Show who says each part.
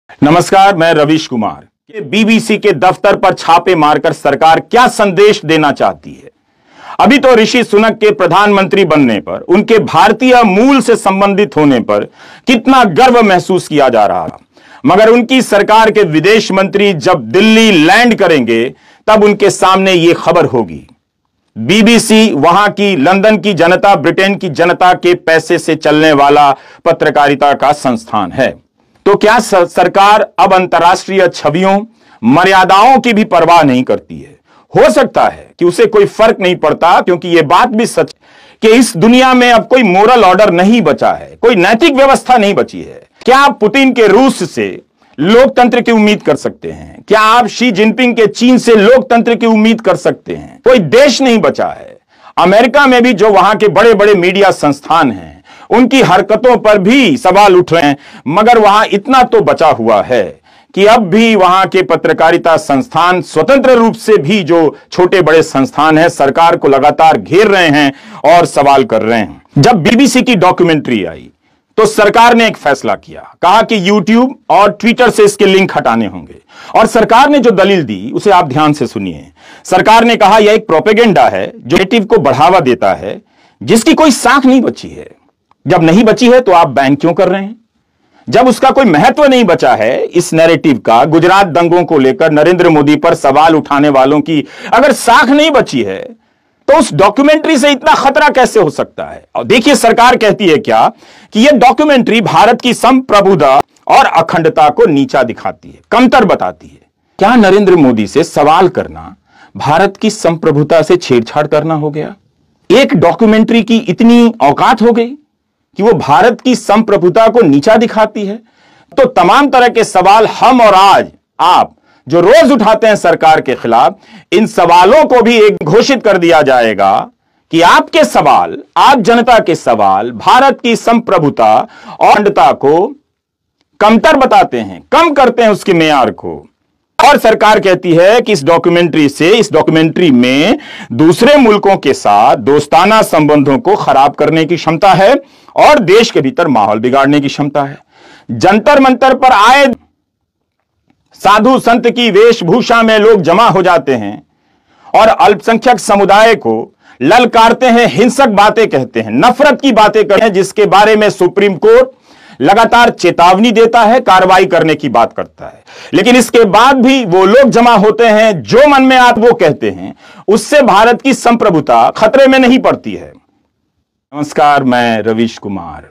Speaker 1: नमस्कार, मैं रवीश कुमार। बीबीसी के दफ्तर पर छापे मारकर सरकार क्या संदेश देना चाहती है? अभी तो ऋषि सुनक के प्रधानमंत्री बनने पर, उनके भारतीय मूल से संबंधित होने पर कितना गर्व महसूस किया जा रहा था, मगर उनकी सरकार के विदेश मंत्री जब दिल्ली लैंड करेंगे तब उनके सामने यह खबर होगी। बीबीसी वहां की, लंदन की जनता, ब्रिटेन की जनता के पैसे से चलने वाला पत्रकारिता का संस्थान है। तो क्या सरकार अब अंतर्राष्ट्रीय छवियों, मर्यादाओं की भी परवाह नहीं करती है? हो सकता है कि उसे कोई फर्क नहीं पड़ता, क्योंकि यह बात भी सच कि इस दुनिया में अब कोई मोरल ऑर्डर नहीं बचा है, कोई नैतिक व्यवस्था नहीं बची है। क्या आप पुतिन के रूस से लोकतंत्र की उम्मीद कर सकते हैं? क्या आप शी जिनपिंग के चीन से लोकतंत्र की उम्मीद कर सकते हैं? कोई देश नहीं बचा है। अमेरिका में भी जो वहां के बड़े बड़े मीडिया संस्थान हैं, उनकी हरकतों पर भी सवाल उठ रहे हैं, मगर वहां इतना तो बचा हुआ है कि अब भी वहां के पत्रकारिता संस्थान स्वतंत्र रूप से भी, जो छोटे बड़े संस्थान हैं, सरकार को लगातार घेर रहे हैं और सवाल कर रहे हैं। जब बीबीसी की डॉक्यूमेंट्री आई तो सरकार ने एक फैसला किया, कहा कि यूट्यूब और ट्विटर से इसके लिंक हटाने होंगे। और सरकार ने जो दलील दी उसे आप ध्यान से सुनिए। सरकार ने कहा यह एक प्रोपेगेंडा है जो नेरेटिव को बढ़ावा देता है, जिसकी कोई साख नहीं बची है। जब नहीं बची है तो आप बैन क्यों कर रहे हैं? जब उसका कोई महत्व नहीं बचा है इस नैरेटिव का, गुजरात दंगों को लेकर नरेंद्र मोदी पर सवाल उठाने वालों की अगर साख नहीं बची है, तो उस डॉक्यूमेंट्री से इतना खतरा कैसे हो सकता है? और देखिए सरकार कहती है क्या कि यह डॉक्यूमेंट्री भारत की संप्रभुता और अखंडता को नीचा दिखाती है, कमतर बताती है। क्या नरेंद्र मोदी से सवाल करना भारत की संप्रभुता से छेड़छाड़ करना हो गया? एक डॉक्यूमेंट्री की इतनी औकात हो गई कि वो भारत की संप्रभुता को नीचा दिखाती है? तो तमाम तरह के सवाल हम और आज आप जो रोज उठाते हैं सरकार के खिलाफ, इन सवालों को भी एक घोषित कर दिया जाएगा कि आपके सवाल, आप जनता के सवाल भारत की संप्रभुता और अखंडता को कमतर बताते हैं, कम करते हैं उसके मेयार को। और सरकार कहती है कि इस डॉक्यूमेंट्री में दूसरे मुल्कों के साथ दोस्ताना संबंधों को खराब करने की क्षमता है और देश के भीतर माहौल बिगाड़ने की क्षमता है। जंतर मंतर पर आए साधु संत की वेशभूषा में लोग जमा हो जाते हैं और अल्पसंख्यक समुदाय को ललकारते हैं, हिंसक बातें कहते हैं, नफरत की बातें करते हैं, जिसके बारे में सुप्रीम कोर्ट लगातार चेतावनी देता है, कार्रवाई करने की बात करता है। लेकिन इसके बाद भी वो लोग जमा होते हैं, जो मन में आते वो कहते हैं। उससे भारत की संप्रभुता खतरे में नहीं पड़ती है। नमस्कार, मैं रवीश कुमार।